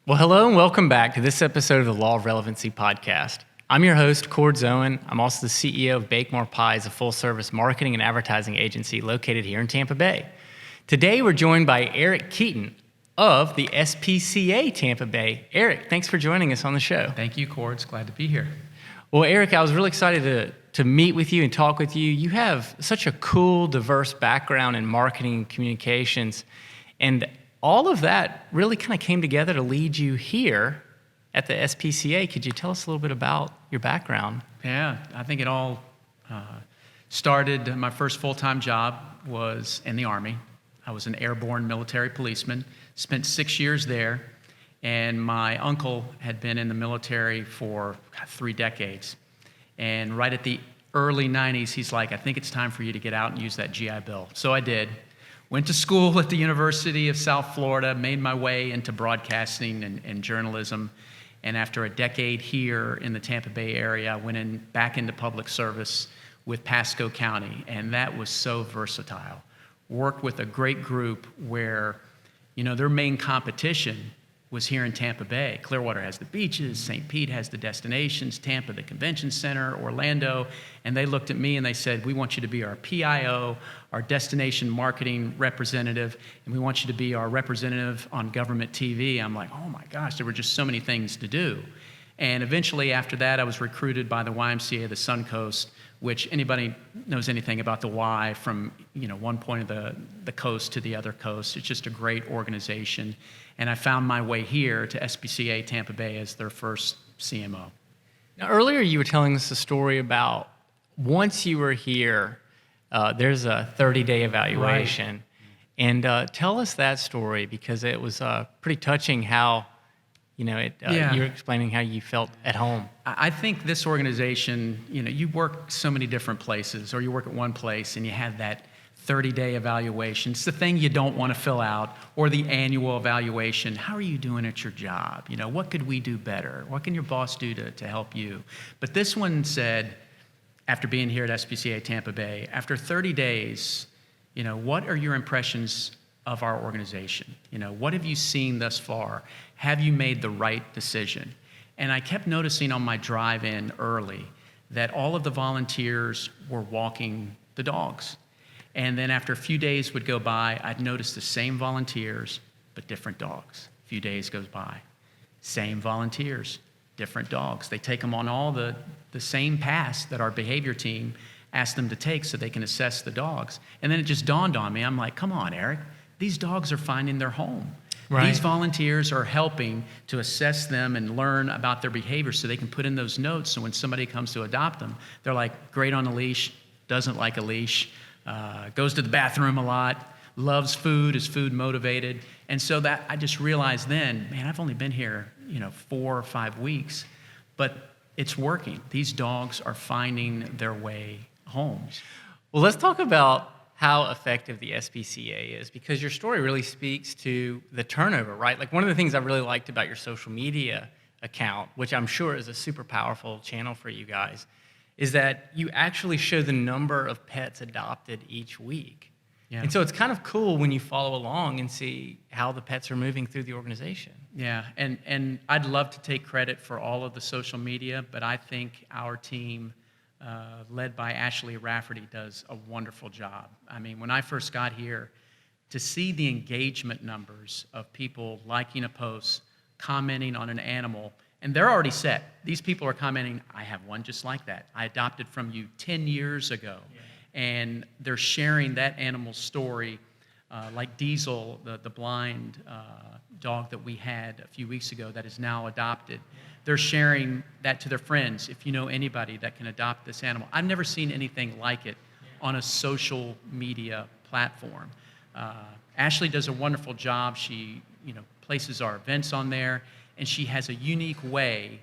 Well, hello and welcome back to this episode of the Law of Relevancy podcast. I'm your host, Cord Zoen. I'm also the CEO of Bakemore Pies, a full-service marketing and advertising agency located here in Tampa Bay. Today, we're joined by Eric Keaton of the SPCA Tampa Bay. Eric, thanks for joining us on the show. Thank you, Cord. It's glad to be here. Well, Eric, I was really excited to meet with you and talk with you. You have such a cool, diverse background in marketing and communications, and all of that really kind of came together to lead you here at the SPCA. Could you tell us a little bit about your background? Yeah, I think it all started, my first full-time job was in the Army. I was an airborne military policeman, spent 6 years there, and my uncle had been in the military for 3 decades. And right at the early 90s, he's like, I think it's time for you to get out and use that GI Bill. So I did. Went to school at the University of South Florida, made my way into broadcasting and journalism, and after a decade here in the Tampa Bay area, I went back into public service with Pasco County, and that was so versatile. Worked with a great group where, their main competition was here in Tampa Bay. Clearwater has the beaches, St. Pete has the destinations, Tampa the convention center, Orlando, and they looked at me and they said, we want you to be our PIO, our destination marketing representative, and we want you to be our representative on government TV. I'm like, oh my gosh, there were just so many things to do. And eventually after that, I was recruited by the YMCA of the Suncoast, which anybody knows anything about the Y from one point of the coast to the other coast. It's just a great organization. And I found my way here to SPCA Tampa Bay as their first CMO. Now, earlier you were telling us a story about once you were here, there's a 30-day evaluation. Right. And tell us that story, because it was pretty touching how, you were explaining how you felt at home. I think this organization, you work so many different places, or you work at one place and you have that 30-day evaluation. It's the thing you don't want to fill out, or the annual evaluation. How are you doing at your job? What could we do better? What can your boss do to help you? But this one said, after being here at SPCA Tampa Bay, after 30 days, what are your impressions of our organization? What have you seen thus far? Have you made the right decision? And I kept noticing on my drive in early that all of the volunteers were walking the dogs. And then after a few days would go by, I'd notice the same volunteers, but different dogs. A few days goes by, same volunteers, different dogs. They take them on all the same paths that our behavior team asked them to take so they can assess the dogs. And then it just dawned on me, I'm like, come on, Eric, these dogs are finding their home. Right. These volunteers are helping to assess them and learn about their behavior so they can put in those notes, so when somebody comes to adopt them, they're like, great on a leash, doesn't like a leash, goes to the bathroom a lot, loves food, is food motivated. And so that I just realized then, man, I've only been here, 4 or 5 weeks, but it's working. These dogs are finding their way homes. Well, let's talk about how effective the SPCA is, because your story really speaks to the turnover, right? Like, one of the things I really liked about your social media account, which I'm sure is a super powerful channel for you guys, is that you actually show the number of pets adopted each week. Yeah. And so it's kind of cool when you follow along and see how the pets are moving through the organization. Yeah, and I'd love to take credit for all of the social media, but I think our team, led by Ashley Rafferty, does a wonderful job. I mean, when I first got here, to see the engagement numbers of people liking a post, commenting on an animal, and they're already set. These people are commenting, I have one just like that. I adopted from you 10 years ago. Yeah. And they're sharing that animal's story, like Diesel, the blind dog that we had a few weeks ago that is now adopted. Yeah. They're sharing that to their friends. If you know anybody that can adopt this animal. I've never seen anything like it on a social media platform. Ashley does a wonderful job. She, places our events on there, and she has a unique way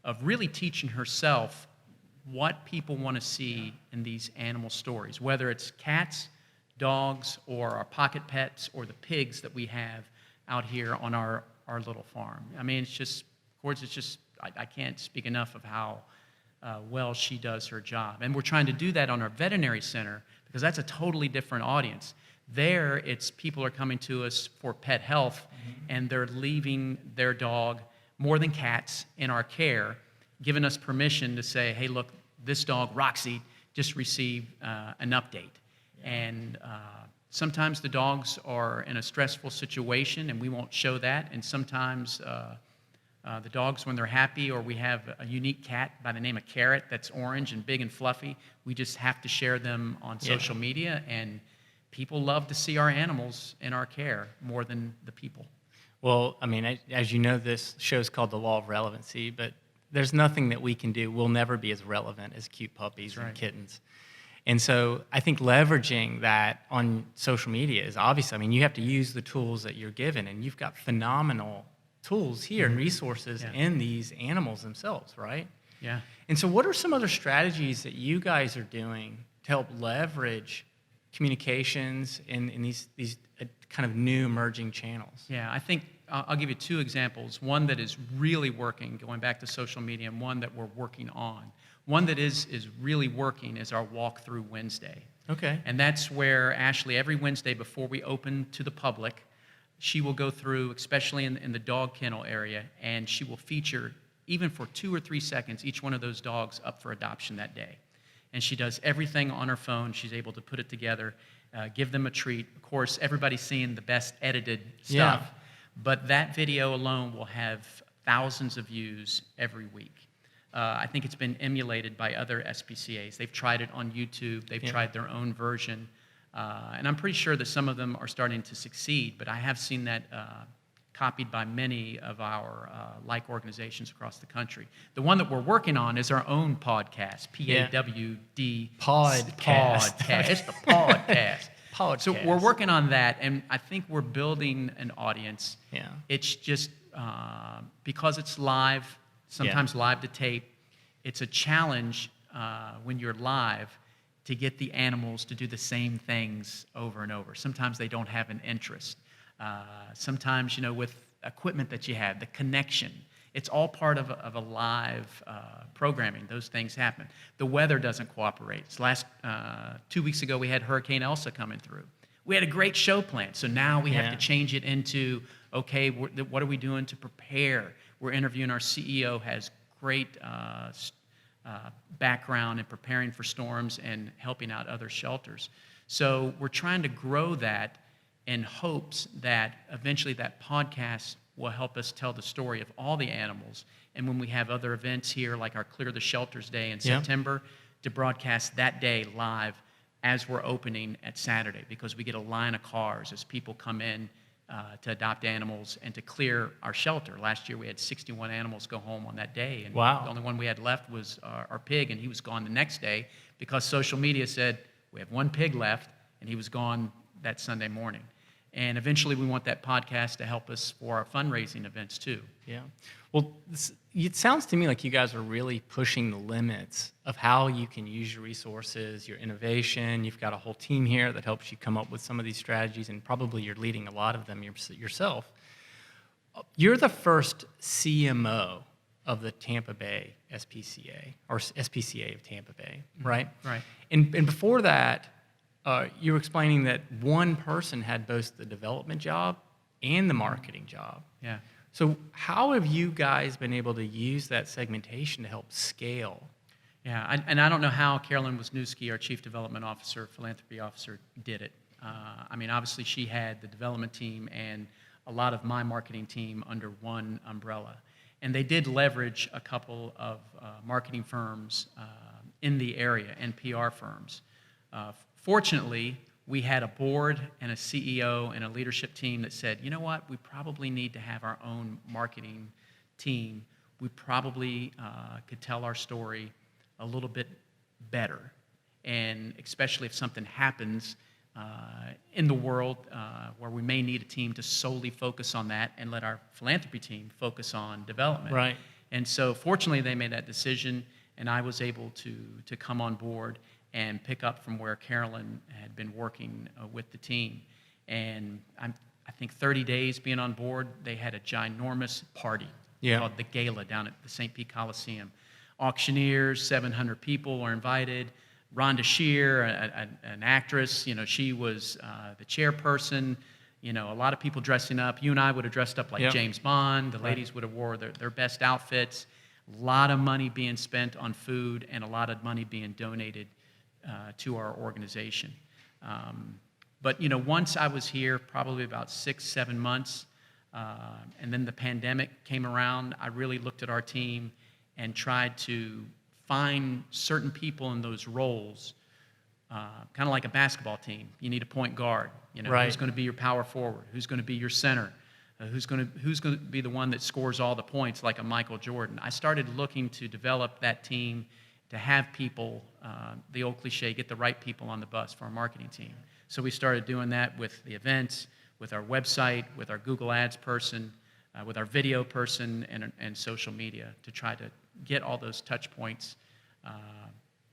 of really teaching herself what people want to see in these animal stories, whether it's cats, dogs, or our pocket pets, or the pigs that we have out here on our little farm. I mean, I can't speak enough of how well she does her job. And we're trying to do that on our veterinary center because that's a totally different audience. There, it's people are coming to us for pet health, and they're leaving their dog, more than cats, in our care, giving us permission to say, hey, look, this dog, Roxy, just received an update. And sometimes the dogs are in a stressful situation, and we won't show that. And sometimes the dogs, when they're happy, or we have a unique cat by the name of Carrot that's orange and big and fluffy, we just have to share them on social media. And people love to see our animals in our care more than the people. Well, I mean, as you know, this show's called The Law of Relevancy, but there's nothing that we can do. We'll never be as relevant as cute puppies and kittens. And so I think leveraging that on social media is obvious. I mean, you have to use the tools that you're given, and you've got phenomenal tools here and resources in these animals themselves, right? Yeah. And so what are some other strategies that you guys are doing to help leverage communications in these kind of new emerging channels? Yeah, I think I'll give you two examples. One that is really working, going back to social media, and one that we're working on. One that is really working is our Walkthrough Wednesday. Okay. And that's where Ashley, every Wednesday before we open to the public, she will go through, especially in the dog kennel area, and she will feature, even for 2 or 3 seconds, each one of those dogs up for adoption that day. And she does everything on her phone. She's able to put it together, give them a treat. Of course, everybody's seeing the best edited stuff, but that video alone will have thousands of views every week. I think it's been emulated by other SPCAs. They've tried it on YouTube. They've tried their own version. And I'm pretty sure that some of them are starting to succeed, but I have seen that copied by many of our like organizations across the country. The one that we're working on is our own podcast, PAWD. Podcast. It's the podcast. Podcast. So we're working on that, and I think we're building an audience. Yeah. It's just because it's live, sometimes live to tape, it's a challenge when you're live to get the animals to do the same things over and over. Sometimes they don't have an interest. Sometimes, with equipment that you have, the connection, it's all part of a live programming. Those things happen. The weather doesn't cooperate. Last 2 weeks ago, we had Hurricane Elsa coming through. We had a great show planned, so now we have to change it into, okay, what are we doing to prepare? We're interviewing our CEO, has great background in preparing for storms and helping out other shelters. So we're trying to grow that in hopes that eventually that podcast will help us tell the story of all the animals. And when we have other events here, like our Clear the Shelters Day in September, to broadcast that day live as we're opening at Saturday, because we get a line of cars as people come in to adopt animals and to clear our shelter. Last year we had 61 animals go home on that day, and the only one we had left was our pig, and he was gone the next day because social media said we have one pig left, and he was gone that Sunday morning. And eventually we want that podcast to help us for our fundraising events too. Yeah. Well, it sounds to me like you guys are really pushing the limits of how you can use your resources, your innovation. You've got a whole team here that helps you come up with some of these strategies, and probably you're leading a lot of them yourself. You're the first CMO of the Tampa Bay SPCA, or SPCA of Tampa Bay, right? Right. And before that, you were explaining that one person had both the development job and the marketing job. Yeah. So how have you guys been able to use that segmentation to help scale? Yeah, and I don't know how Carolyn Wisniewski, our Chief Development Officer, Philanthropy Officer, did it. I mean, obviously she had the development team and a lot of my marketing team under one umbrella. And they did leverage a couple of marketing firms in the area and PR firms. Fortunately, we had a board and a CEO and a leadership team that said, you know what, we probably need to have our own marketing team. We probably could tell our story a little bit better. And especially if something happens in the world where we may need a team to solely focus on that and let our philanthropy team focus on development. Right. And so fortunately they made that decision, and I was able to come on board and pick up from where Carolyn had been working with the team. And I think 30 days being on board, they had a ginormous party called the Gala down at the St. Pete Coliseum. auctioneers, 700 people are invited. Rhonda Shear, an actress, she was the chairperson. A lot of people dressing up. You and I would have dressed up like Yep. James Bond. The Right. ladies would have wore their best outfits. A lot of money being spent on food and a lot of money being donated to our organization. But once I was here, probably about 6-7 months, and then the pandemic came around, I really looked at our team and tried to find certain people in those roles, kind of like a basketball team. You need a point guard. Right. Who's going to be your power forward? Who's going to be your center? Who's going to be the one that scores all the points like a Michael Jordan? I started looking to develop that team, to have people, the old cliche, get the right people on the bus for our marketing team. So we started doing that with the events, with our website, with our Google Ads person, with our video person, and social media to try to get all those touch points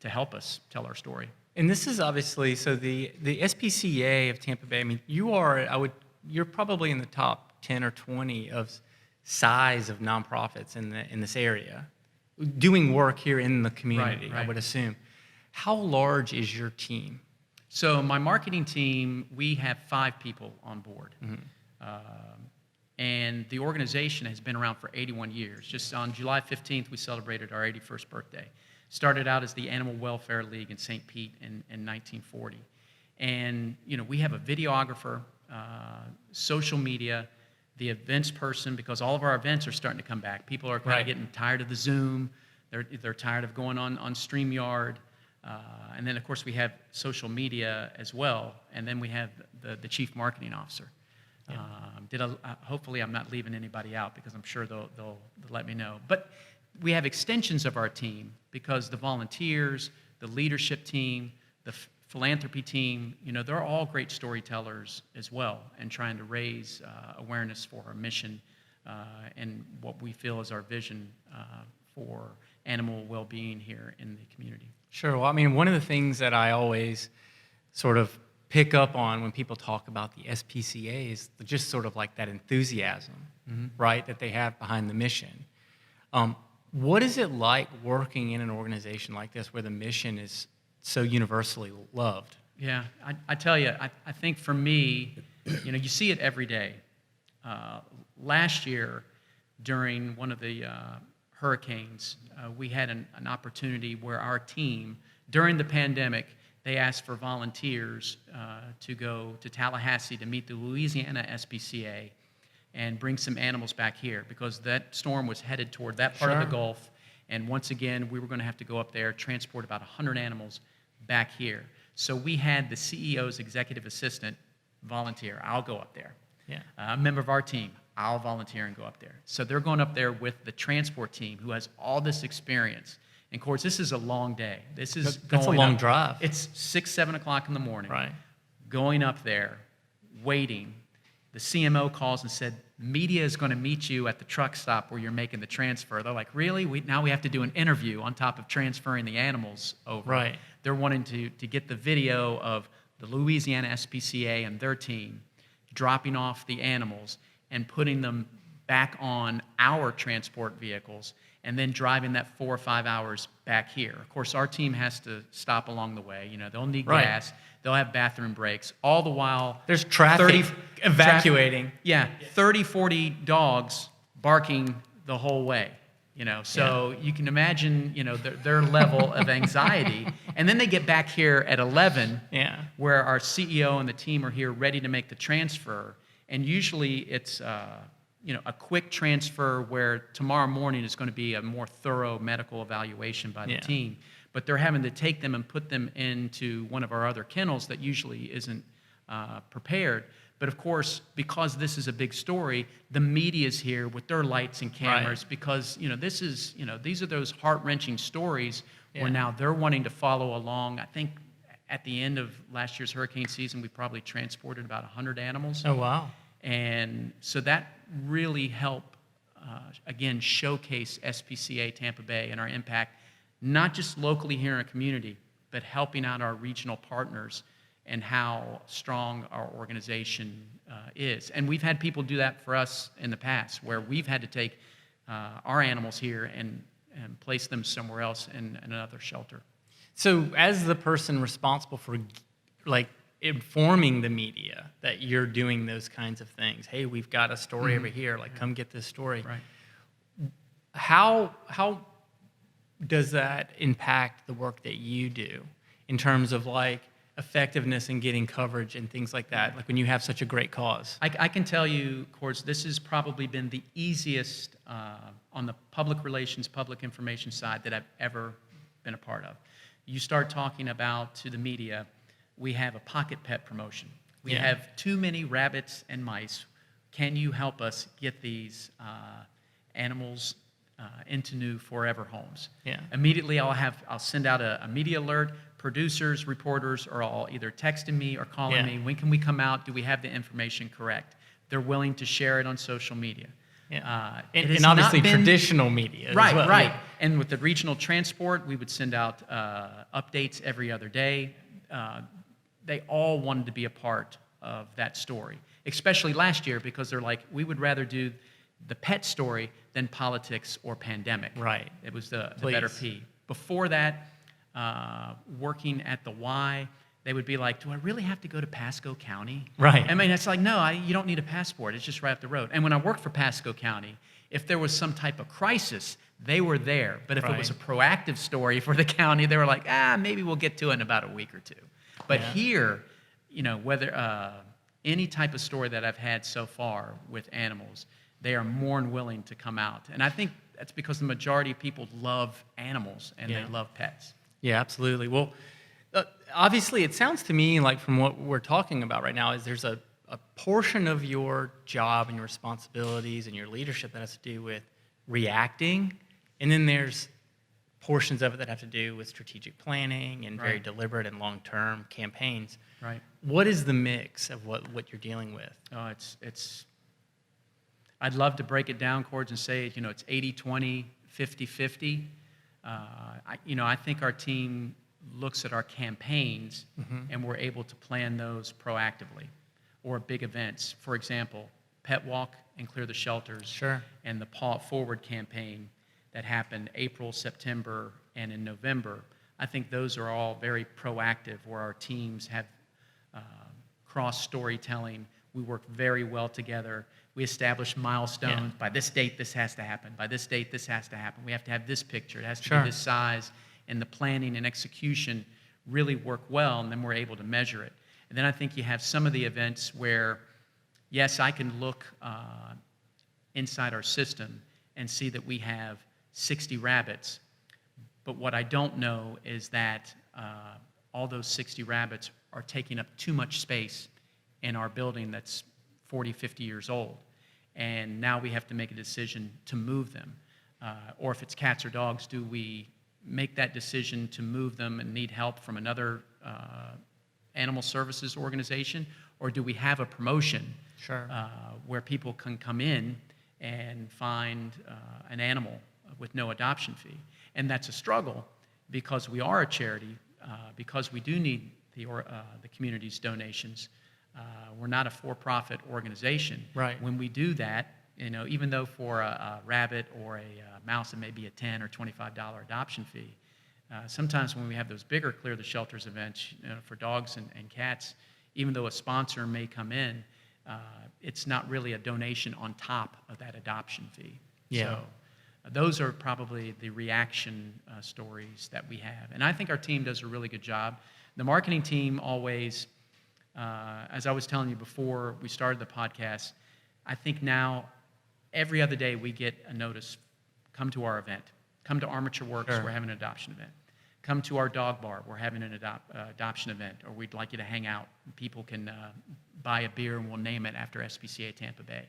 to help us tell our story. And this is obviously, so the SPCA of Tampa Bay, I mean, you're probably in the top 10 or 20 of size of nonprofits in this area, doing work here in the community, Right. I would assume. How large is your team? So my marketing team, we have 5 people on board. And the organization has been around for 81 years. Just on July 15th, we celebrated our 81st birthday. Started out as the Animal Welfare League in St. Pete in 1940. And, we have a videographer, social media, the events person, because all of our events are starting to come back. People are kind of getting tired of the Zoom. They're tired of going on StreamYard. And then, of course, we have social media as well. And then we have the chief marketing officer. Yeah. Hopefully, I'm not leaving anybody out because I'm sure they'll let me know. But we have extensions of our team because the volunteers, the leadership team, the philanthropy team, they're all great storytellers as well and trying to raise awareness for our mission and what we feel is our vision for animal well-being here in the community. Sure. Well, I mean, one of the things that I always sort of pick up on when people talk about the SPCA is just sort of like that enthusiasm, right, that they have behind the mission. What is it like working in an organization like this where the mission is so universally loved? Yeah, I tell you, I think for me, you see it every day. Last year, during one of the hurricanes, we had an opportunity where our team, during the pandemic, they asked for volunteers to go to Tallahassee to meet the Louisiana SPCA and bring some animals back here because that storm was headed toward that part of the Gulf. And once again, we were going to have to go up there, transport about 100 animals back here. So we had the CEO's executive assistant volunteer. I'll go up there. Yeah. A member of our team, I'll volunteer and go up there. So they're going up there with the transport team who has all this experience. And of course, this is a long day. That's a long drive. It's 6-7 o'clock in the morning. Right. Going up there, waiting. The CMO calls and said, media is going to meet you at the truck stop where you're making the transfer. They're like, really? Now we have to do an interview on top of transferring the animals over. Right. They're wanting to get the video of the Louisiana SPCA and their team dropping off the animals and putting them back on our transport vehicles and then driving that 4 or 5 hours back here. Of course, our team has to stop along the way. They'll need gas. They'll have bathroom breaks. All the while... There's traffic evacuating. 30, 40 dogs barking the whole way. So you can imagine, their level of anxiety. And then they get back here at 11, where our CEO and the team are here ready to make the transfer. And usually it's... a quick transfer where tomorrow morning is going to be a more thorough medical evaluation by the team. But they're having to take them and put them into one of our other kennels that usually isn't prepared. But of course, because this is a big story, the media's here with their lights and cameras because, these are those heart-wrenching stories where now they're wanting to follow along. I think at the end of last year's hurricane season, we probably transported about 100 animals. Oh, wow. And so that really helped, again, showcase SPCA Tampa Bay and our impact, not just locally here in our community, but helping out our regional partners and how strong our organization is. And we've had people do that for us in the past, where we've had to take our animals here and and place them somewhere else in another shelter. So as the person responsible for like informing the media that you're doing those kinds of things, hey, we've got a story over here, like come get this story. Right. How does that impact the work that you do in terms of like effectiveness in getting coverage and things like that, like when you have such a great cause? I can tell you, Cords, this has probably been the easiest on the public relations, public information side that I've ever been a part of. You start talking about to the media, we have a pocket pet promotion. We have too many rabbits and mice. Can you help us get these animals into new forever homes? Yeah. Immediately, I'll send out a media alert. Producers, reporters are all either texting me or calling me. When can we come out? Do we have the information correct? They're willing to share it on social media. Yeah. And obviously traditional media right, as well. Right. And with the regional transport, we would send out updates every other day. They all wanted to be a part of that story, especially last year, because they're like, we would rather do the pet story than politics or pandemic. Right. It was the better P. Before that, working at the Y, they would be like, do I really have to go to Pasco County? Right. I mean, it's like, no, you don't need a passport. It's just right up the road. And when I worked for Pasco County, if there was some type of crisis, they were there. But if it was a proactive story for the county, they were like, maybe we'll get to it in about a week or two. But here, whether any type of story that I've had so far with animals, they are more than willing to come out. And I think that's because the majority of people love animals and they love pets. Yeah, absolutely. Well, obviously, it sounds to me like from what we're talking about right now is there's a portion of your job and your responsibilities and your leadership that has to do with reacting, and then there's portions of it that have to do with strategic planning and very deliberate and long-term campaigns. Right. What is the mix of what you're dealing with? Oh, it's. I'd love to break it down, Cords, and say it's 80-20, 50-50. I think our team looks at our campaigns and we're able to plan those proactively, or big events. For example, Pet Walk and Clear the Shelters. Sure. And the Paw It Forward campaign that happened April, September, and in November. I think those are all very proactive, where our teams have cross storytelling. We work very well together. We establish milestones. By this date, this has to happen. By this date, this has to happen. We have to have this picture. It has to be this size. And the planning and execution really work well, and then we're able to measure it. And then I think you have some of the events where, yes, I can look inside our system and see that we have 60 rabbits. But what I don't know is that all those 60 rabbits are taking up too much space in our building that's 40, 50 years old. And now we have to make a decision to move them. Or if it's cats or dogs, do we make that decision to move them and need help from another animal services organization? Or do we have a promotion where people can come in and find an animal with no adoption fee? And that's a struggle because we are a charity, because we do need the community's donations. We're not a for-profit organization. Right. When we do that, even though for a rabbit or a mouse it may be a $10 or $25 adoption fee, sometimes when we have those bigger Clear the Shelters events for dogs and cats, even though a sponsor may come in, it's not really a donation on top of that adoption fee. Yeah. So those are probably the reaction stories that we have. And I think our team does a really good job. The marketing team always, as I was telling you before we started the podcast, I think now every other day we get a notice, come to our event. Come to Armature Works, we're having an adoption event. Come to our dog bar, we're having an adoption event, or we'd like you to hang out. People can buy a beer and we'll name it after SPCA Tampa Bay.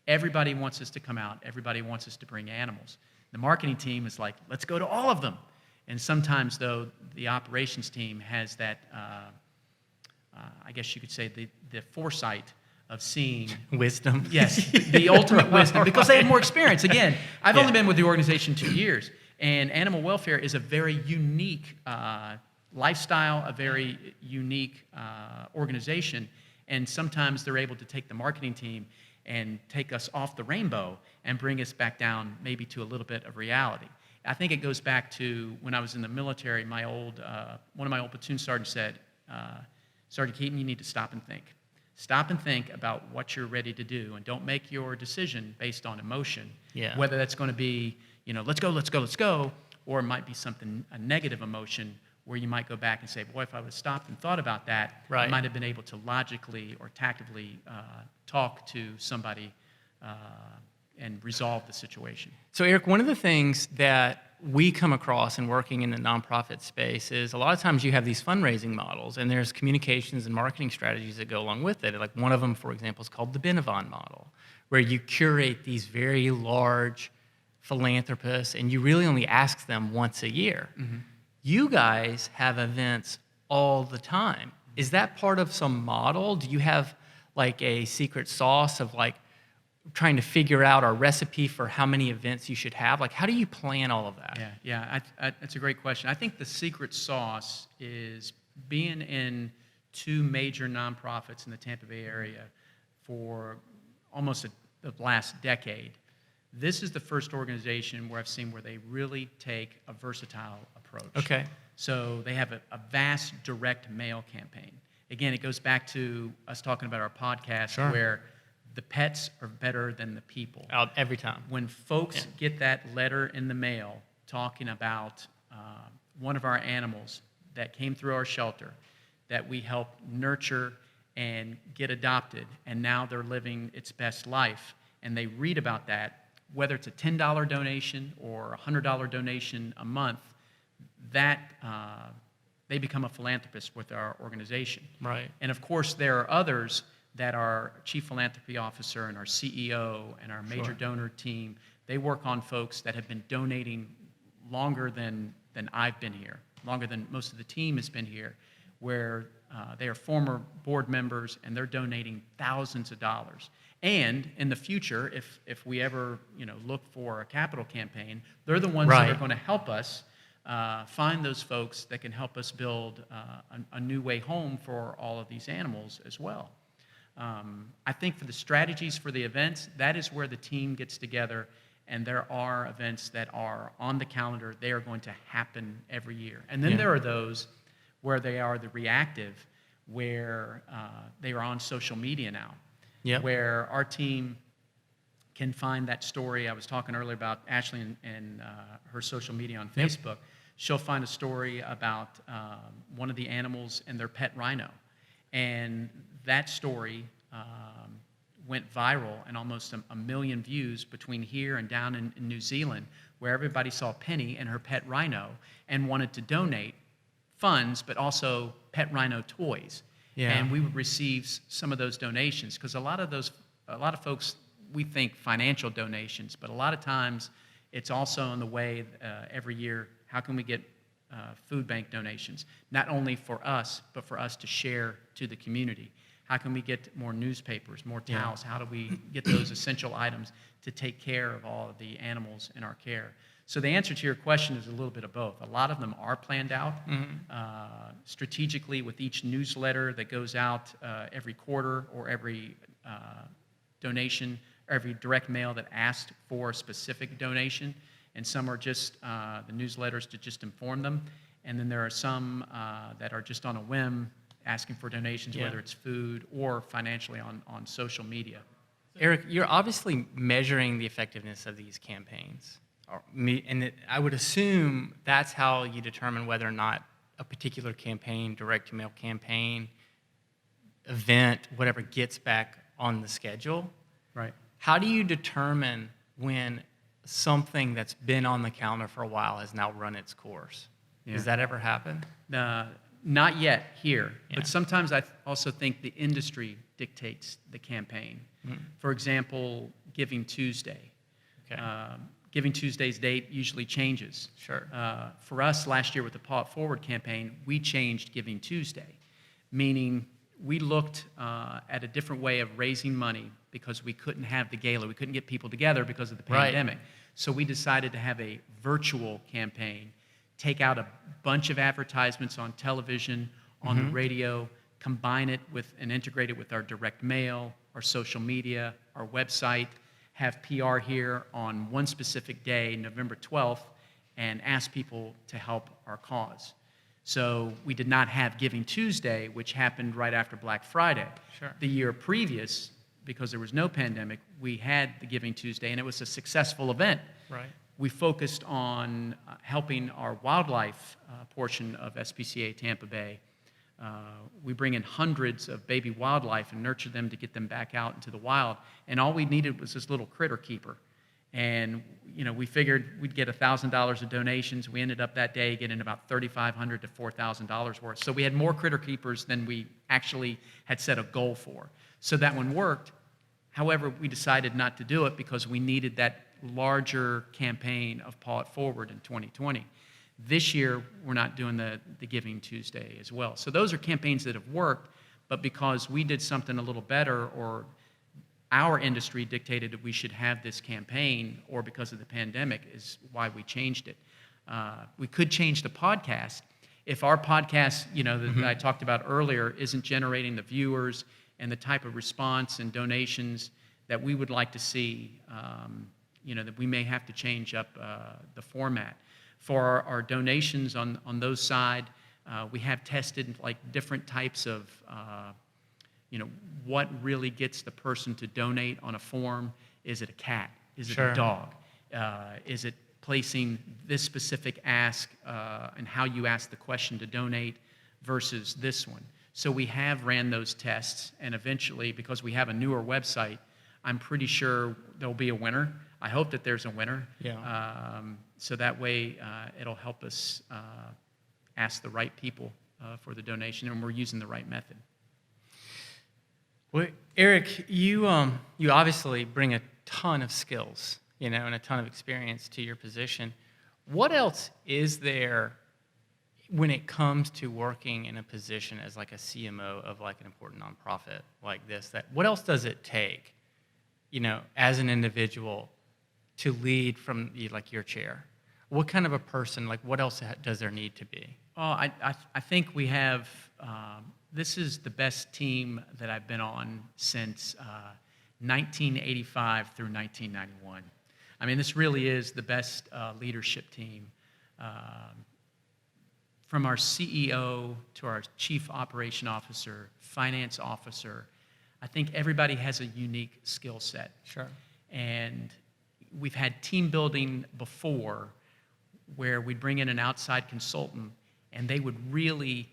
Everybody wants us to come out. Everybody wants us to bring animals. The marketing team is like, let's go to all of them. And sometimes, though, the operations team has that, I guess you could say, the foresight of seeing wisdom. Yes, the ultimate wisdom, because they have more experience. Again, I've only been with the organization 2 years, and animal welfare is a very unique lifestyle, a very unique organization, and sometimes they're able to take the marketing team and take us off the rainbow and bring us back down maybe to a little bit of reality. I think it goes back to when I was in the military. One of my old platoon sergeants said, Sergeant Keaton, you need to stop and think. Stop and think about what you're ready to do, and don't make your decision based on emotion. Yeah. Whether that's going to be, let's go, let's go, let's go, or it might be a negative emotion where you might go back and say, boy, if I would have stopped and thought about that, I Right. might have been able to logically or tactically talk to somebody and resolve the situation. So, Eric, one of the things that we come across in working in the nonprofit space is a lot of times you have these fundraising models, and there's communications and marketing strategies that go along with it. Like one of them, for example, is called the Benavon model, where you curate these very large philanthropists, and you really only ask them once a year. Mm-hmm. You guys have events all the time. Is that part of some model? Do you have like a secret sauce of like trying to figure out a recipe for how many events you should have? Like, how do you plan all of that? Yeah. That's a great question. I think the secret sauce is being in two major nonprofits in the Tampa Bay area for almost the last decade. This is the first organization where I've seen where they really take a versatile approach. Okay. So they have a vast direct mail campaign. Again, it goes back to us talking about our podcast. Sure. Where the pets are better than the people. Out every time. When folks get that letter in the mail talking about one of our animals that came through our shelter, that we helped nurture and get adopted, and now they're living its best life, and they read about that, whether it's a $10 donation or a $100 donation a month, that they become a philanthropist with our organization. Right. And of course, there are others that our chief philanthropy officer and our CEO and our major donor team, they work on folks that have been donating longer than I've been here, longer than most of the team has been here, where they are former board members and they're donating thousands of dollars. And in the future, if we ever look for a capital campaign, they're the ones that are going to help us find those folks that can help us build a new way home for all of these animals as well. I think for the strategies for the events, that is where the team gets together, and there are events that are on the calendar. They are going to happen every year. And then there are those where they are the reactive, where they are on social media now, where our team can find that story. I was talking earlier about Ashley and her social media on Facebook. She'll find a story about one of the animals and their pet rhino. And that story went viral and almost a million views between here and down in New Zealand, where everybody saw Penny and her pet rhino and wanted to donate funds, but also pet rhino toys. Yeah. And we would receive some of those donations, because a lot of folks, we think financial donations, but a lot of times it's also in the way every year, how can we get food bank donations, not only for us, but for us to share to the community? How can we get more newspapers, more towels? How do we get those essential items to take care of all of the animals in our care? So the answer to your question is a little bit of both. A lot of them are planned out strategically with each newsletter that goes out every quarter, or every donation, or every direct mail that asked for a specific donation. And some are just the newsletters to just inform them. And then there are some that are just on a whim, asking for donations, whether it's food or financially on social media. Eric, you're obviously measuring the effectiveness of these campaigns. And I would assume that's how you determine whether or not a particular campaign, direct-to-mail campaign, event, whatever, gets back on the schedule. Right. How do you determine when something that's been on the calendar for a while has now run its course? Does that ever happen? Not yet here, but sometimes I also think the industry dictates the campaign. For example, Giving Tuesday. Okay. Giving Tuesday's date usually changes. Sure. For us last year with the Paw It Forward campaign, we changed Giving Tuesday, meaning we looked at a different way of raising money because we couldn't have the gala. We couldn't get people together because of the pandemic. Right. So we decided to have a virtual campaign, take out a bunch of advertisements on television, on the radio, combine it with and integrate it with our direct mail, our social media, our website, have PR here on one specific day, November 12th, and ask people to help our cause. So we did not have Giving Tuesday, which happened right after Black Friday. Sure. The year previous, because there was no pandemic, we had the Giving Tuesday, and it was a successful event. Right. We focused on helping our wildlife portion of SPCA Tampa Bay. We bring in hundreds of baby wildlife and nurture them to get them back out into the wild. And all we needed was this little critter keeper. And we figured we'd get $1,000 of donations. We ended up that day getting about $3,500 to $4,000 worth. So we had more critter keepers than we actually had set a goal for. So that one worked. However, we decided not to do it because we needed that larger campaign of Paw It Forward in 2020. This year, we're not doing the Giving Tuesday as well. So those are campaigns that have worked, but because we did something a little better, or our industry dictated that we should have this campaign, or because of the pandemic, is why we changed it. We could change the podcast. If our podcast, that I talked about earlier, isn't generating the viewers and the type of response and donations that we would like to see, that we may have to change up the format. For our donations on those side, we have tested like different types of, what really gets the person to donate on a form. Is it a cat? Is it Sure. a dog? Is it placing this specific ask and how you ask the question to donate versus this one? So we have ran those tests, and eventually, because we have a newer website, I'm pretty sure there'll be a winner. I hope that there's a winner. Yeah. So that way, it'll help us ask the right people for the donation, and we're using the right method. Well, Eric, you obviously bring a ton of skills, and a ton of experience to your position. What else is there when it comes to working in a position as like a CMO of like an important nonprofit like this? What else does it take, as an individual, to lead from your chair? What kind of a person, what else does there need to be? Well, I think we have, this is the best team that I've been on since 1985 through 1991. I mean, this really is the best leadership team. From our CEO to our Chief Operation Officer, Finance Officer, I think everybody has a unique skill set. Sure. And we've had team building before where we'd bring in an outside consultant and they would really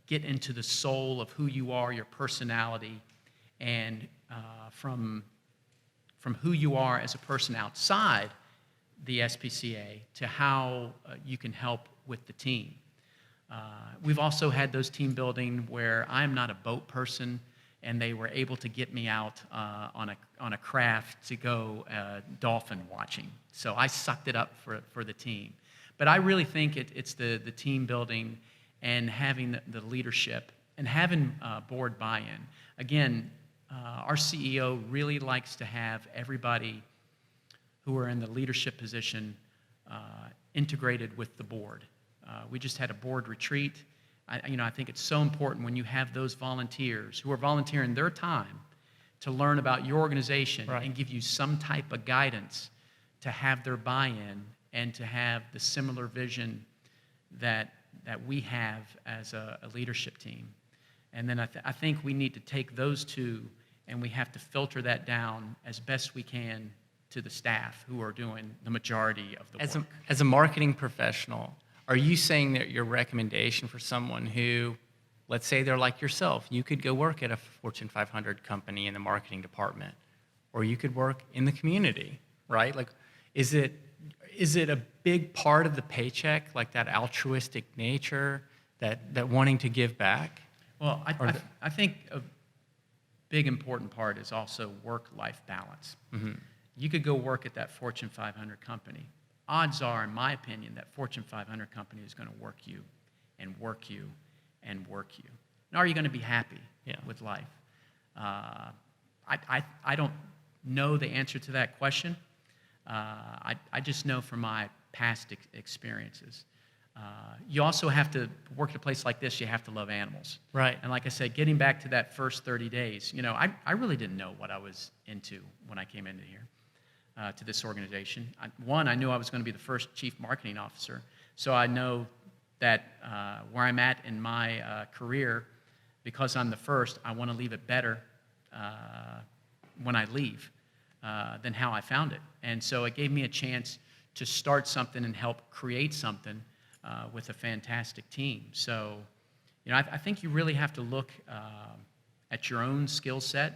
get into the soul of who you are, your personality, and from who you are as a person outside the SPCA to how you can help with the team. We've also had those team building where I'm not a boat person, and they were able to get me out on a craft to go dolphin watching. So I sucked it up for the team. But I really think it's the team building and having the leadership and having board buy-in. Again, our CEO really likes to have everybody who are in the leadership position integrated with the board. We just had a board retreat. I think it's so important when you have those volunteers who are volunteering their time to learn about your organization Right. and give you some type of guidance to have their buy-in and to have the similar vision that we have as a leadership team. And then I think we need to take those two and we have to filter that down as best we can to the staff who are doing the majority of the work. As a marketing professional, are you saying that your recommendation for someone who, let's say they're like yourself, you could go work at a Fortune 500 company in the marketing department, or you could work in the community, right? Is it a big part of the paycheck, like that altruistic nature, that wanting to give back? Well, I think a big important part is also work-life balance. Mm-hmm. You could go work at that Fortune 500 company. Odds are, in my opinion, that Fortune 500 company is going to work you and work you and work you. And are you going to be happy with life? I don't know the answer to that question. I just know from my past experiences. You also have to work at a place like this, you have to love animals. Right. And like I said, getting back to that first 30 days, I really didn't know what I was into when I came into here. to this organization. I knew I was going to be the first chief marketing officer, so I know that where I'm at in my career, because I'm the first, I want to leave it better when I leave than how I found it. And so it gave me a chance to start something and help create something with a fantastic team. So, I think you really have to look at your own skill set.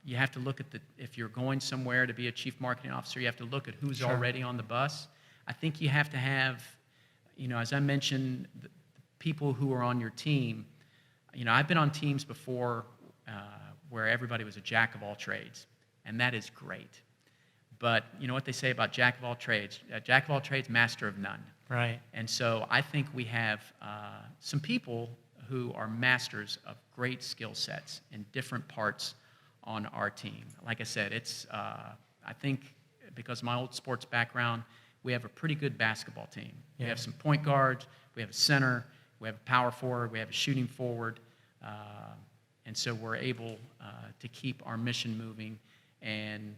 You have to look at if you're going somewhere to be a chief marketing officer, you have to look at who's Sure. already on the bus. I think you have to have, as I mentioned, the people who are on your team. I've been on teams before where everybody was a jack of all trades, and that is great. But you know what they say about jack of all trades? Jack of all trades, master of none. Right. And so I think we have some people who are masters of great skill sets in different parts on our team. Like I said, I think because of my old sports background, we have a pretty good basketball team. Yeah. We have some point guards, we have a center, we have a power forward, we have a shooting forward, and so we're able to keep our mission moving, and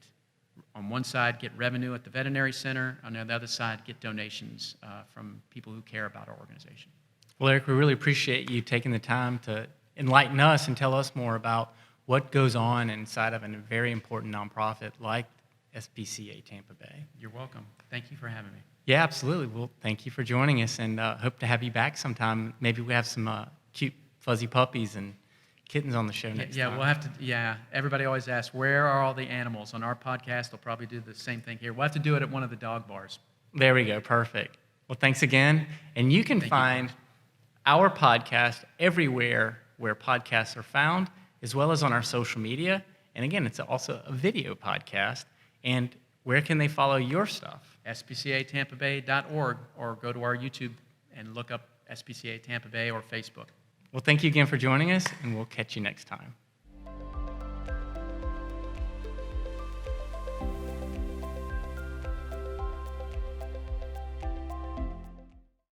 on one side get revenue at the veterinary center, on the other side get donations from people who care about our organization. Well, Eric, we really appreciate you taking the time to enlighten us and tell us more about what goes on inside of a very important nonprofit like SPCA Tampa Bay. You're welcome. Thank you for having me. Yeah, absolutely. Well, thank you for joining us, and hope to have you back sometime. Maybe we have some cute fuzzy puppies and kittens on the show next time. We'll have to. Yeah, everybody always asks, where are all the animals? On our podcast, they'll probably do the same thing here. We'll have to do it at one of the dog bars. There we go. Perfect. Well, thanks again. And you can find our podcast everywhere where podcasts are found, as well as on our social media. And again, it's also a video podcast. And where can they follow your stuff? SPCATampaBay.org, or go to our YouTube and look up SPCA Tampa Bay or Facebook. Well, thank you again for joining us, and we'll catch you next time.